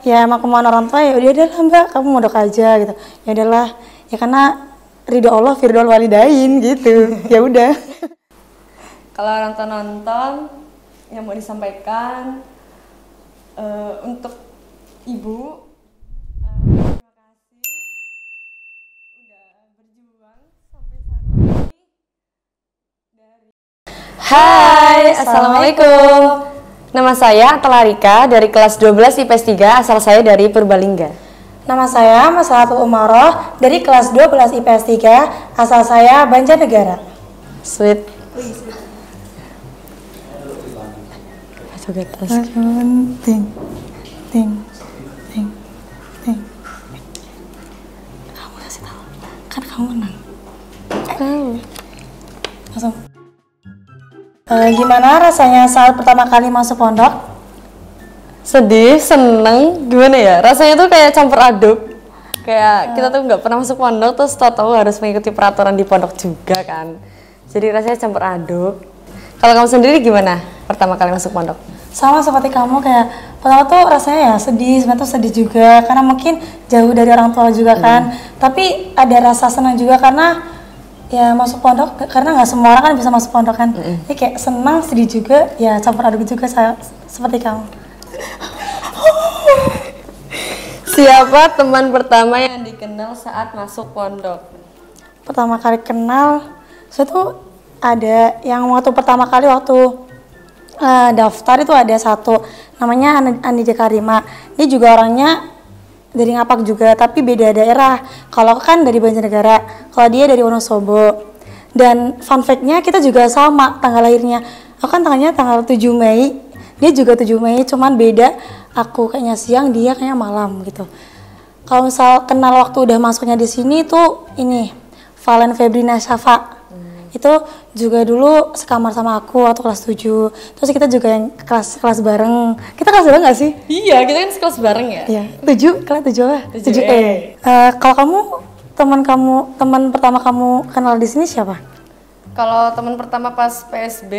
ya emang kemauan orang tua ya udah lah mbak, kamu mondok aja gitu. Ya udahlah, ya karena ridho Allah firdaul walidain gitu. Ya udah. Kalau orang tua nonton yang mau disampaikan untuk ibu, terima kasih udah berjuang sampai saat ini dari. Hai, assalamualaikum. Nama saya Telarika dari kelas 12 IPS 3, asal saya dari Purbalingga. Nama saya Masalatul Umaroh dari kelas 12 IPS 3, asal saya Banjarnegara. Sweet. Ting, ting, ting, ting. Kamu kasih tahu, kan kamu menang. Langsung. Gimana rasanya saat pertama kali masuk pondok? Sedih, seneng, gimana ya? Rasanya tuh kayak campur aduk. Kayak kita tuh nggak pernah masuk pondok, terus tahu harus mengikuti peraturan di pondok juga kan. Jadi rasanya campur aduk. Kalau kamu sendiri gimana pertama kali masuk pondok? Sama seperti kamu, kayak pertama tuh rasanya ya sedih, sebenarnya tuh sedih juga karena mungkin jauh dari orang tua juga kan. Tapi ada rasa senang juga karena ya masuk pondok, karena nggak semua orang kan bisa masuk pondok kan. Jadi kayak senang, sedih juga, ya campur aduk juga seperti kamu. Siapa teman pertama yang dikenal saat masuk pondok? Pertama kali kenal, saya tuh ada yang waktu pertama kali waktu daftar itu ada satu namanya Anida Karima. Dia juga orangnya dari Ngapak juga tapi beda daerah. Kalau kan dari Banjarnegara, kalau dia dari Wonosobo. Dan fun fact-nya kita juga sama tanggal lahirnya. Aku kan tanggalnya tanggal 7 Mei, dia juga 7 Mei, cuman beda, aku kayaknya siang, dia kayaknya malam gitu. Kalau misal kenal waktu udah masuknya di sini tuh ini Valen Febrina Syafa. Itu juga dulu sekamar sama aku waktu kelas 7. Terus kita juga yang kelas bareng. Kita kelas bareng gak sih? Iya, kita kan sekelas bareng ya. Iya, 7, kelas 7 lah. 7E. Kalau kamu teman pertama kamu kenal di sini siapa? Kalau teman pertama pas PSB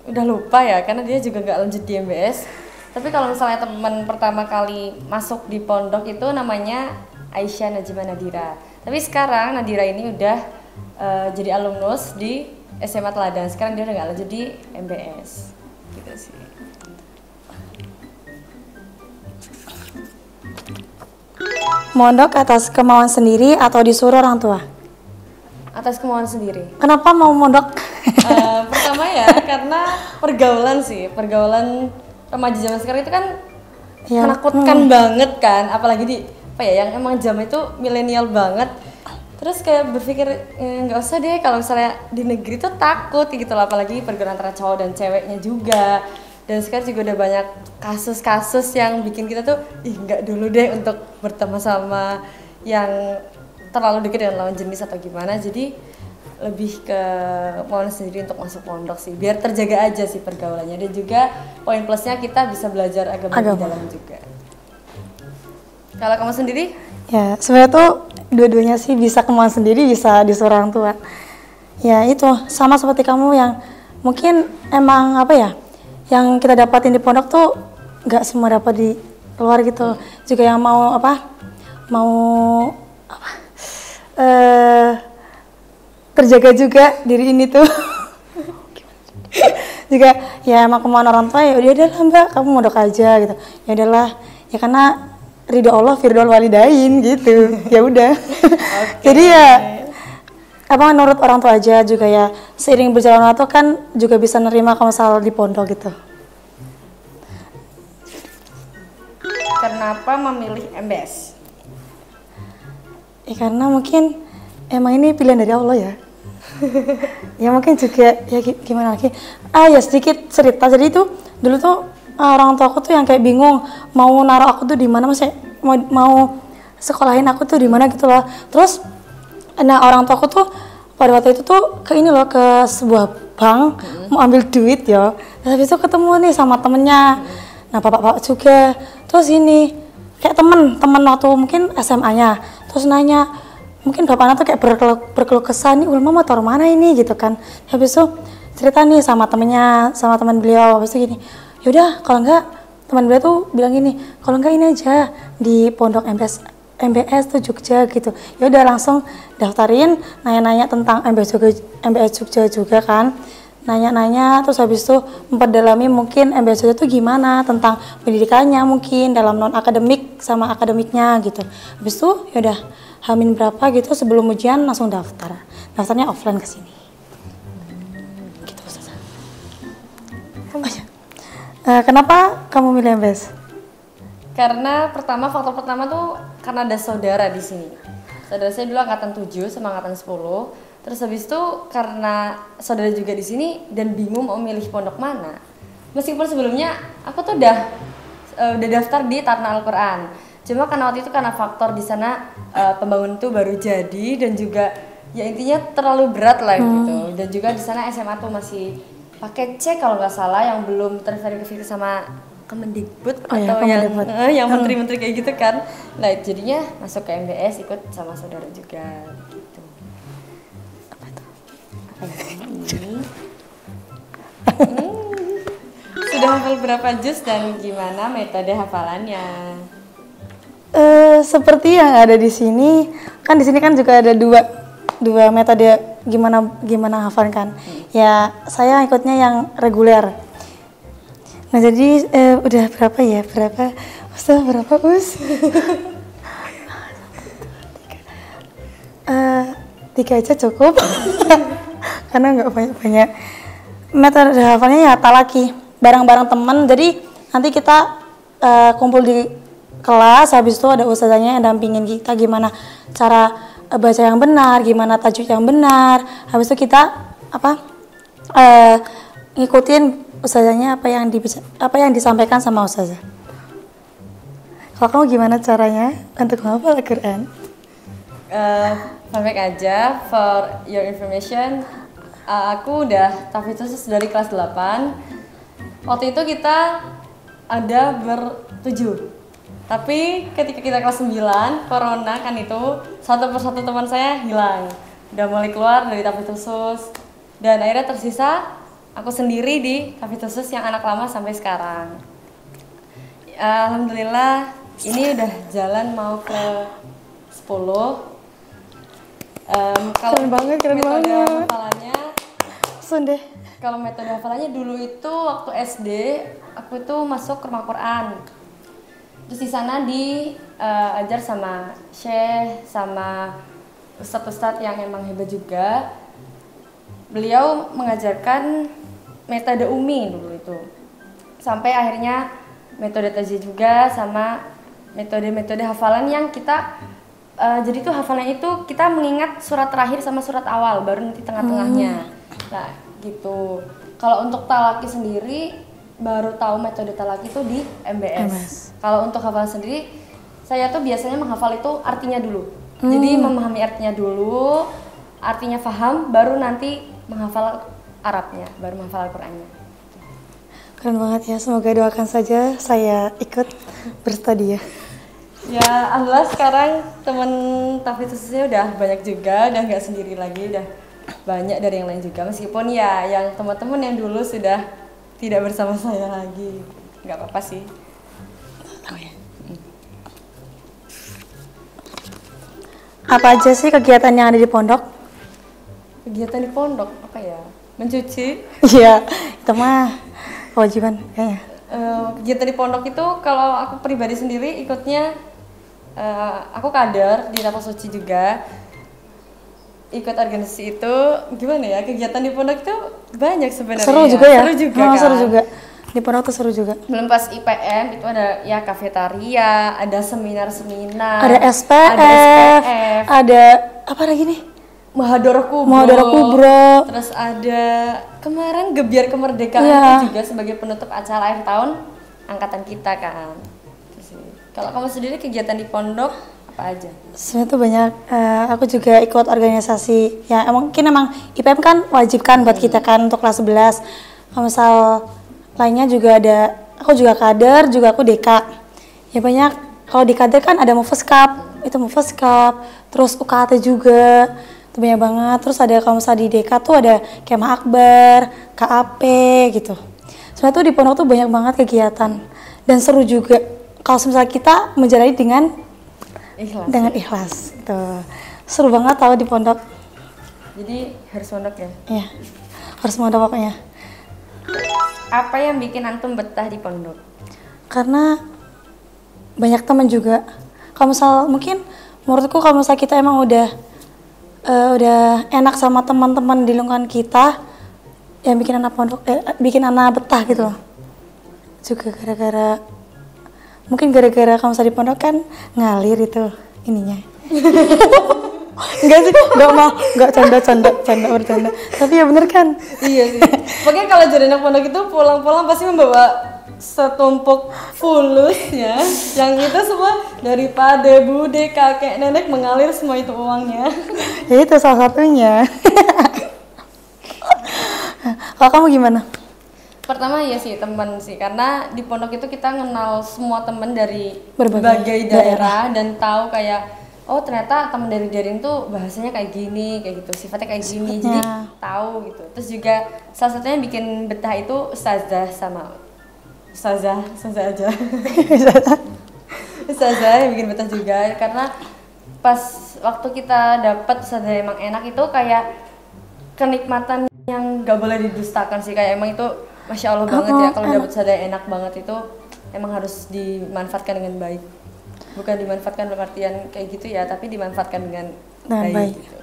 udah lupa ya, karena dia juga nggak lanjut di MBS. Tapi kalau misalnya teman pertama kali masuk di pondok itu namanya Aisyah Najimah Nadira. Tapi sekarang Nadira ini udah jadi alumnus di SMA Teladan. Sekarang dia udah nggak lanjut di MBS. Gitu sih. Mondok atas kemauan sendiri atau disuruh orang tua? Atas kemauan sendiri. Kenapa mau mondok? Pertama ya karena pergaulan sih, pergaulan remaja zaman sekarang itu kan Ya, menakutkan banget kan, apalagi di apa ya yang emang zaman itu milenial banget. Terus kayak berpikir nggak usah deh kalau misalnya di negeri tuh takut gitu loh, apalagi pergaulan antara cowok dan ceweknya juga. Dan sekarang juga udah banyak kasus-kasus yang bikin kita tuh nggak dulu deh untuk berteman sama yang terlalu dekat dengan lawan jenis atau gimana. Jadi lebih ke mau sendiri untuk masuk pondok sih, biar terjaga aja sih pergaulannya, dan juga poin plusnya kita bisa belajar agama di dalam juga. Kalau kamu sendiri? Ya, sebenarnya tuh dua-duanya sih, bisa kemauan sendiri, bisa disuruh orang tua. Ya itu, sama seperti kamu yang mungkin emang apa ya, yang kita dapatin di pondok tuh nggak semua dapat di luar gitu. Juga yang mau terjaga juga diri ini tuh. Juga ya emang kemauan orang tua ya udah lah mbak, kamu mondok aja gitu. Ya udahlah, ya karena ridho Allah firdaul walidain gitu. Ya udah. Jadi ya apa menurut orang tua aja juga ya, seiring berjalan waktu kan juga bisa nerima kalau misal di pondok gitu. Kenapa memilih MBS? Ya karena mungkin emang ini pilihan dari Allah ya. Ya mungkin juga ya gimana lagi. Ya sedikit cerita. Jadi itu dulu tuh orang tua aku tuh yang kayak bingung mau naruh aku tuh di mana, maksudnya mau sekolahin aku tuh di mana gitu loh. Terus nah orang tua aku tuh pada waktu itu tuh ke ini loh, ke sebuah bank mau ambil duit ya. Habis itu ketemu nih sama temennya. Nah bapak-bapak juga. Terus ini kayak temen waktu mungkin SMA-nya. Terus nanya, mungkin bapaknya tuh kayak berkeluh kesah nih, Ulma mau taruh mana ini gitu kan. Habis itu cerita nih sama temennya, sama teman beliau. Habis itu gini, yaudah kalau enggak teman beliau tuh bilang gini, kalau enggak ini aja di pondok MBS tuh Jogja gitu. Ya udah langsung daftarin, nanya-nanya tentang MBS Jogja juga kan. Nanya-nanya terus habis itu memperdalami mungkin MBS Jogja tuh gimana tentang pendidikannya mungkin dalam non akademik sama akademiknya gitu. Habis itu ya udah Hamin berapa gitu sebelum ujian langsung daftar. Daftarnya offline ke sini. Gitu Ustazah. Oh, ya. Kenapa kamu milih MBS? Karena faktor pertama tuh karena ada saudara di sini. Saudara saya dulu angkatan 7 sama angkatan 10. Terus habis itu karena saudara juga di sini dan bingung mau milih pondok mana. Meskipun sebelumnya aku tuh udah daftar di Tarna Al-Qur'an. Cuma karena waktu itu karena faktor di sana pembangunan tuh baru jadi dan juga ya intinya terlalu berat lah gitu. Dan juga di sana SMA tuh masih pakai C kalau nggak salah yang belum terverifikasi sama Kemendikbud atau yang menteri-menteri kayak gitu kan. Nah jadinya masuk ke MBS ikut sama saudara juga gitu. Apa itu? Sudah hafal berapa juz dan gimana metode hafalannya? Seperti yang ada di sini kan juga ada dua metode gimana hafal kan. Ya saya ikutnya yang reguler. Nah jadi udah berapa Ustaz berapa Us? 3 aja cukup karena nggak banyak. Metode hafalnya ya talaki bareng-bareng teman. Jadi nanti kita kumpul di kelas, habis itu ada ustazanya yang dampingin kita gimana cara baca yang benar, gimana tajwid yang benar. Habis itu kita ngikutin ustazanya apa yang disampaikan sama ustazah. Kalau kamu gimana caranya untuk menghafal Al-Quran? Fun fact aja, for your information, aku udah tahfidz khusus dari kelas 8. Waktu itu kita ada bertujuh. Tapi ketika kita kelas 9, corona kan itu, satu persatu teman saya hilang. Udah mulai keluar dari tahfidz khusus. Dan akhirnya tersisa aku sendiri di tahfidz khusus yang anak lama sampai sekarang. Alhamdulillah ini udah jalan mau ke 10. Kalau keren banget. hafalannya Sunde. Kalau metode hafalannya dulu itu waktu SD aku tuh masuk ke rumah Quran. Terus di sana diajar sama syekh sama ustadz-ustadz yang emang hebat juga. Beliau mengajarkan metode umi dulu itu. Sampai akhirnya metode tajwid juga sama metode-metode hafalan yang kita jadi tuh hafalannya itu kita mengingat surat terakhir sama surat awal baru nanti tengah-tengahnya. Nah, gitu. Kalau untuk talaki sendiri baru tahu metode talaki itu di MBS. Kalau untuk hafalan sendiri saya tuh biasanya menghafal itu artinya dulu. Jadi memahami artinya dulu, artinya paham baru nanti menghafal Arabnya, baru menghafal Al-Qur'annya. Keren banget ya, semoga doakan saja saya ikut berstudi ya. Ya, alhamdulillah sekarang teman tahfidz khususnya udah banyak juga, udah nggak sendiri lagi, udah banyak dari yang lain juga. Meskipun ya yang teman-teman yang dulu sudah tidak bersama saya lagi, nggak apa-apa sih. Oh ya. Apa aja sih kegiatan yang ada di pondok? Kegiatan di pondok apa ya? Mencuci. Iya, itu mah kewajiban kayaknya. Kegiatan di pondok itu kalau aku pribadi sendiri ikutnya aku kader di Tapal Suci juga, ikut organisasi itu. Gimana ya, kegiatan di pondok itu banyak sebenarnya. Seru juga ya? Seru juga kan? Seru juga. Di pondok tuh seru juga. Belum pas IPM itu ada ya kafetaria, ada seminar-seminar, ada SPF, ada apa lagi nih? Mahadharah Kubro. Terus ada kemarin Gebiar Kemerdekaan itu juga sebagai penutup acara akhir tahun angkatan kita kan. Kalau kamu sendiri kegiatan di pondok apa aja? Sebenarnya tuh banyak. Aku juga ikut organisasi. Ya mungkin emang IPM kan wajib kan buat kita kan untuk kelas 11. Kalau misal lainnya juga ada. Aku juga kader, juga aku deka. Ya banyak. Kalau di kader kan ada Mufas Cup, itu Mufas Cup. Terus UKT juga. Itu banyak banget. Terus ada kalau misal di deka tuh ada Kemah Akbar, KAP gitu. Sebenarnya tuh di pondok tuh banyak banget kegiatan. dan seru juga kalau misalnya kita menjalani dengan Ikhlas. gitu. Seru banget tahu di pondok. Jadi harus mondok ya. Iya, harus mondok pokoknya. Apa yang bikin antum betah di pondok? Karena banyak teman juga. Kalau misal mungkin menurutku kalau misal kita emang udah enak sama teman-teman di lingkungan kita, yang bikin anak pondok bikin anak betah gitu loh. Juga mungkin gara-gara kalau misalnya di pondok kan ngalir itu ininya. Enggak sih, enggak canda bercanda. Tapi ya bener kan? Iya sih. Makanya kalau jadi anak pondok itu pulang-pulang pasti membawa setumpuk fulus ya. Yang itu semua dari pade, bude, kakek, nenek mengalir semua itu uangnya. Ya itu salah satunya. Kalau kamu gimana? Pertama ya sih teman sih, karena di pondok itu kita kenal semua teman dari Berbagai berbagai daerah dan tahu kayak oh ternyata teman dari Darin tuh bahasanya kayak gini, kayak gitu, sifatnya kayak gini, jadi tahu gitu. Terus juga salah satunya yang bikin betah itu ustazah aja. Ustazah yang bikin betah juga, karena pas waktu kita dapat ustazah emang enak itu kayak kenikmatan yang gak boleh didustakan sih, kayak emang itu Masya Allah banget ya kalau dapat ustazah yang enak banget itu emang harus dimanfaatkan dengan baik. Bukan dimanfaatkan dalam artian kayak gitu ya, tapi dimanfaatkan dengan baik. Gitu.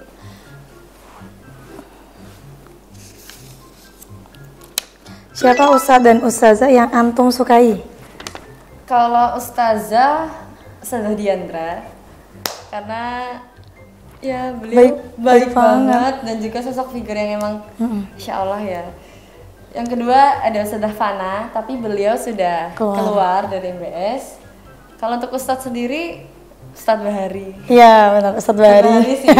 Siapa ustadz dan ustazah yang antum sukai? Kalau ustazah Diandra, karena ya beliau baik banget dan juga sosok figur yang emang Insya Allah ya. Yang kedua ada Ustazah Fana, tapi beliau sudah keluar dari MBS. Kalau untuk Ustadz sendiri, Ustadz Bahari. Iya benar, Ustadz Bahari sih.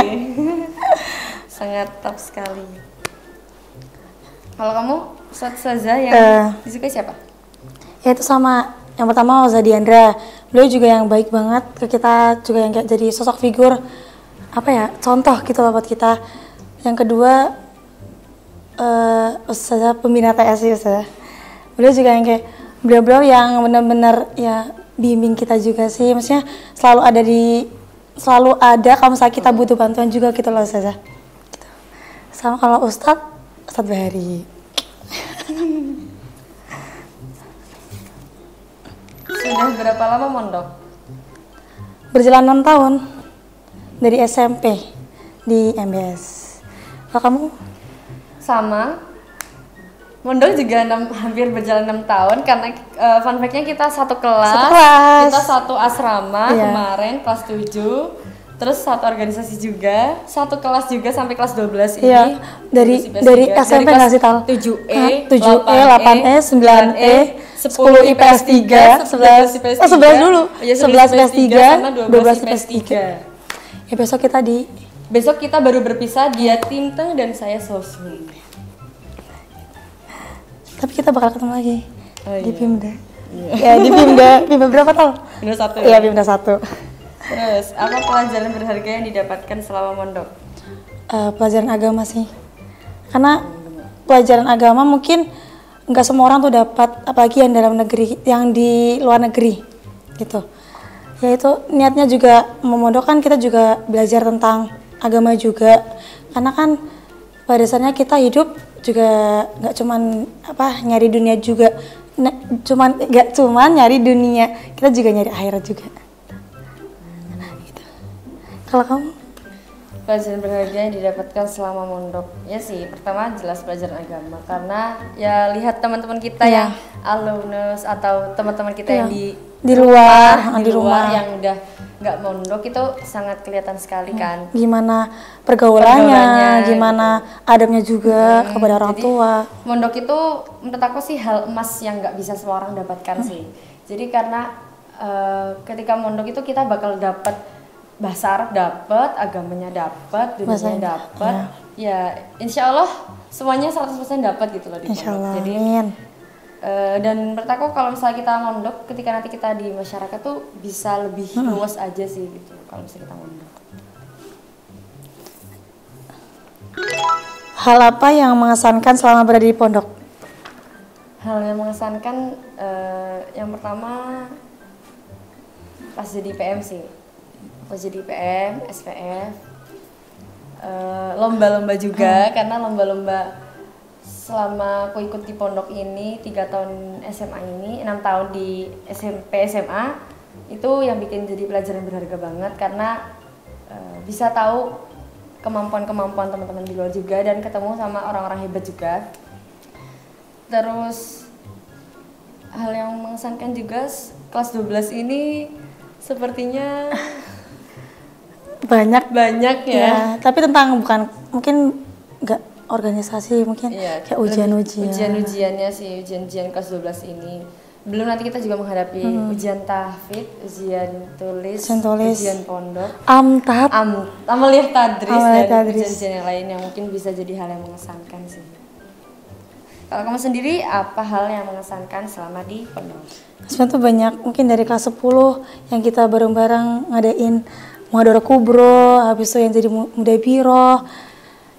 Sangat top sekali. Kalau kamu, Ustazah yang disukai siapa? Ya itu sama, yang pertama Ustazah Diandra. Beliau juga yang baik banget ke kita, juga yang kayak jadi sosok figur contoh gitu loh buat kita. Yang kedua Ustazah pembina TS sih Ustazah. Beliau juga yang kayak beliau yang benar-benar ya bimbing kita juga sih, maksudnya selalu ada kalau misalnya kita butuh bantuan juga gitu loh Ustazah. Gitu. Sama kalau Ustadz Bahari. Sudah berapa lama mondok? Berjalan 6 tahun dari SMP di MBS. Kalau kamu? Sama, mondok juga hampir berjalan 6 tahun karena fun fact-nya kita satu kelas. Kita satu asrama kemarin kelas 7, terus satu organisasi juga, satu kelas juga sampai kelas 12 ini. Dari SMP nggak sih Tal? 7E, 8E, 9E, 10 IPS 3, 11 dulu. 11 IPS 3, sama 12 IPS 3. Ya besok kita baru berpisah, dia Tinteng dan saya Sosum. Tapi kita bakal ketemu lagi di Pimda. Iya. Ya di Pimda berapa tahun? Pimda 1. Iya, Pimda 1. Terus, apa pelajaran berharga yang didapatkan selama mondok? Pelajaran agama sih. Karena pelajaran agama mungkin nggak semua orang tuh dapat, apalagi yang dalam negeri, yang di luar negeri gitu. Ya itu niatnya juga memondok kan, kita juga belajar tentang agama juga. Karena kan pada dasarnya kita hidup juga nggak cuman nyari dunia juga, nggak cuman nyari dunia, kita juga nyari akhirat juga. Gitu. Kalau kamu? Pelajaran berharga yang didapatkan selama mondok, ya sih pertama jelas pelajaran agama, karena ya lihat teman-teman kita yang alumnus atau teman-teman kita yang di luar yang udah nggak mondok itu sangat kelihatan sekali kan. Gimana pergaulannya, gimana adabnya juga kepada orang tua. Mondok itu menurut aku sih hal emas yang nggak bisa semua orang dapatkan sih. Jadi karena ketika mondok itu kita bakal dapat bahasa Arab, dapat agamanya, dapat dunianya, dapat ya insya Allah semuanya 100% dapat gitu loh di pondok. Jadi dan menurut aku kalau misalnya kita mondok, ketika nanti kita di masyarakat tuh bisa lebih luas aja sih gitu kalau misalnya kita mondok. Hal apa yang mengesankan selama berada di pondok? Hal yang mengesankan yang pertama pas jadi PM sih. Pas jadi PM, SPF, lomba-lomba juga karena lomba-lomba selama aku ikut di pondok ini 3 tahun SMA ini, 6 tahun di SMP SMA itu yang bikin jadi pelajaran berharga banget karena bisa tahu kemampuan-kemampuan teman-teman di luar juga dan ketemu sama orang-orang hebat juga. Terus hal yang mengesankan juga kelas 12 ini sepertinya banyak ya. Tapi tentang bukan mungkin nggak organisasi mungkin kayak ujian-ujiannya sih, ujian kelas 12 ini. Belum nanti kita juga menghadapi ujian tahfidz, ujian tulis, ujian pondok, amaliyah tadris dan ujian yang lain yang mungkin bisa jadi hal yang mengesankan sih. Kalau kamu sendiri, apa hal yang mengesankan selama di pondok? Sebenarnya tuh banyak, mungkin dari kelas 10 yang kita bareng-bareng ngadain Muhadharah Kubro, habis itu yang jadi Mudabiro,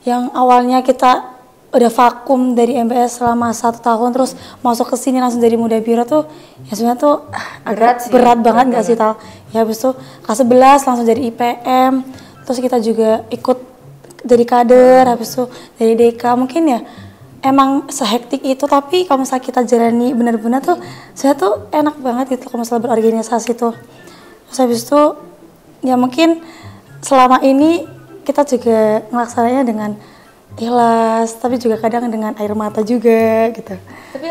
yang awalnya kita udah vakum dari MBS selama 1 tahun, terus masuk ke sini langsung jadi Mudabiro tuh, ya sebenarnya tuh agak berat banget nggak sih Tal? Ya habis itu kelas 11 langsung jadi IPM, terus kita juga ikut jadi kader, habis itu dari DK, mungkin ya emang sehektik itu, tapi kalau misalnya kita jalani benar-benar tuh saya tuh enak banget gitu kalau misalnya berorganisasi tuh. Terus habis itu ya mungkin selama ini kita juga melaksananya dengan ikhlas, tapi juga kadang dengan air mata juga gitu. Tapi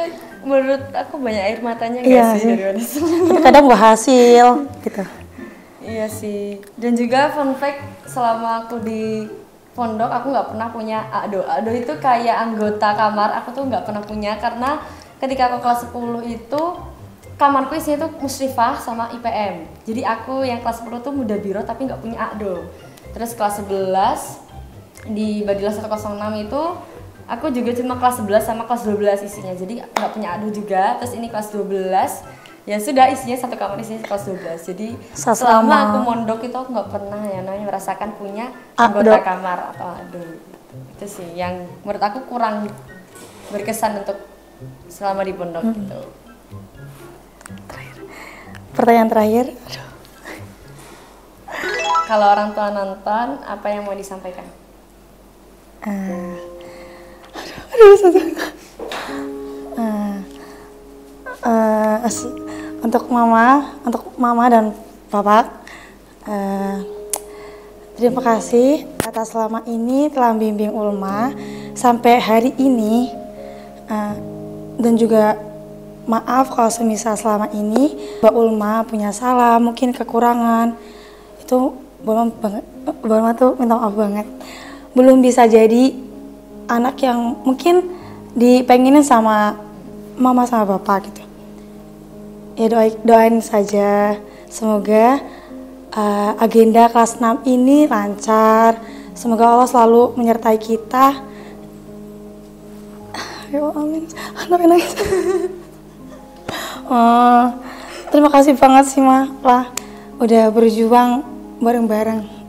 menurut aku banyak air matanya nggak sih dari Wanis? Kadang buah hasil gitu. Iya sih. Dan juga fun fact, selama aku di pondok aku nggak pernah punya ADO. ADO itu kayak anggota kamar, aku tuh nggak pernah punya karena ketika aku kelas 10 itu kamarku isinya tuh musrifah sama IPM. Jadi aku yang kelas 10 tuh Mudabiro tapi nggak punya ADO. Terus kelas 11 di Badila 106 itu aku juga cuma kelas 11 sama kelas 12 isinya. Jadi nggak punya ADO juga. Terus ini kelas 12 ya sudah isinya satu kamar isinya kelas 12. Jadi selama aku mondok itu aku nggak pernah ya namanya merasakan punya anggota kamar atau ADO. Itu sih yang menurut aku kurang berkesan untuk selama di pondok gitu. Pertanyaan terakhir. Kalau orang tua nonton, apa yang mau disampaikan? Untuk mama dan papa, terima kasih atas selama ini telah bimbing Ulma sampai hari ini, dan juga maaf kalau semisal selama ini Mbak Ulma punya salah, mungkin kekurangan, itu Ulma tuh minta maaf banget. Belum bisa jadi anak yang mungkin dipengenin sama mama sama bapak gitu. Ya doain saja semoga agenda kelas 6 ini lancar. Semoga Allah selalu menyertai kita. Ya amin. Anak nangis. Terima kasih banget sih Ma lah udah berjuang bareng-bareng.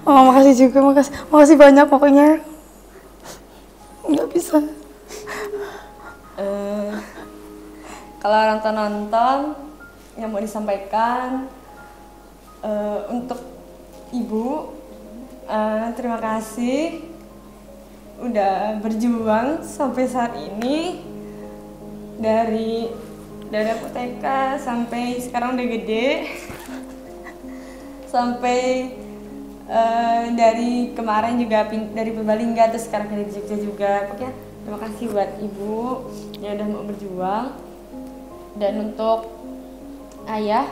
Makasih juga, makasih banyak pokoknya. Nggak bisa. Kalau orang tua nonton yang mau disampaikan untuk ibu, terima kasih udah berjuang sampai saat ini dari aku TK sampai sekarang udah gede, sampai dari kemarin juga dari Purbalingga terus sekarang dari Jogja juga. Pokoknya terima kasih buat ibu yang udah mau berjuang. Dan untuk ayah,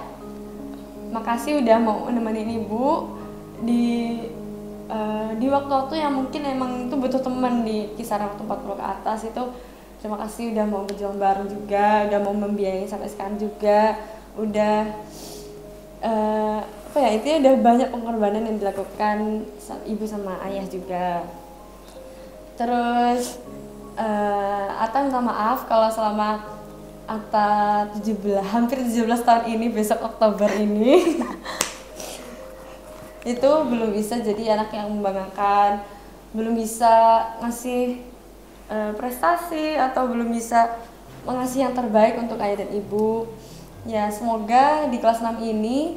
makasih udah mau nemenin ibu di waktu-waktu yang mungkin emang itu butuh teman di kisaran waktu 40 ke atas itu. Terima kasih udah mau berjuang bareng juga, udah mau membiayai sampai sekarang juga, udah itu ya udah banyak pengorbanan yang dilakukan ibu sama ayah juga. Terus Atta minta maaf kalau selama Atta hampir 17 tahun ini besok Oktober ini itu belum bisa jadi anak yang membanggakan, belum bisa ngasih prestasi atau belum bisa mengasih yang terbaik untuk ayah dan ibu. Ya semoga di kelas 6 ini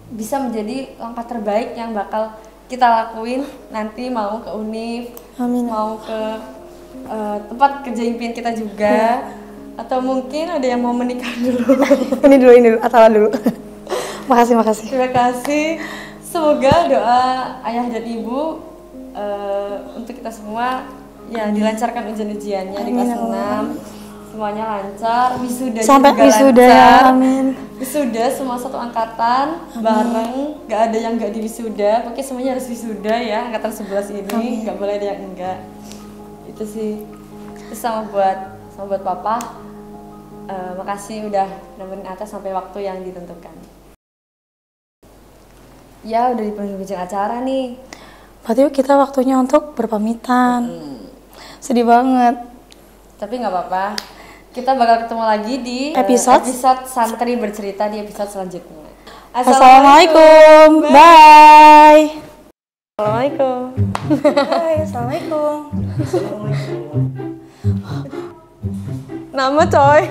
bisa menjadi langkah terbaik yang bakal kita lakuin nanti, mau ke UNIF, Amin. mau ke tempat kerja impian kita juga, atau mungkin ada yang mau menikah dulu. ini dulu, Atala dulu. Makasih. Terima kasih. Semoga doa ayah dan ibu untuk kita semua ya dilancarkan ujian-ujiannya di kelas 6. Semuanya lancar, wisuda sampai juga wisuda lancar. ya, amin. Wisuda semua satu angkatan, bareng, gak ada yang gak di wisuda. Pokoknya semuanya harus wisuda ya, angkatan 11 ini, gak boleh ada yang enggak. Itu sih. Terus sama buat papa, makasih udah nemenin Ata sampai waktu yang ditentukan. Ya udah di penghujung acara nih. Berarti kita waktunya untuk berpamitan. Sedih banget. Tapi nggak apa-apa. Kita bakal ketemu lagi di episode Santri Bercerita di episode selanjutnya. Assalamualaikum. Bye. Assalamualaikum. Bye. Assalamualaikum. Nama coy.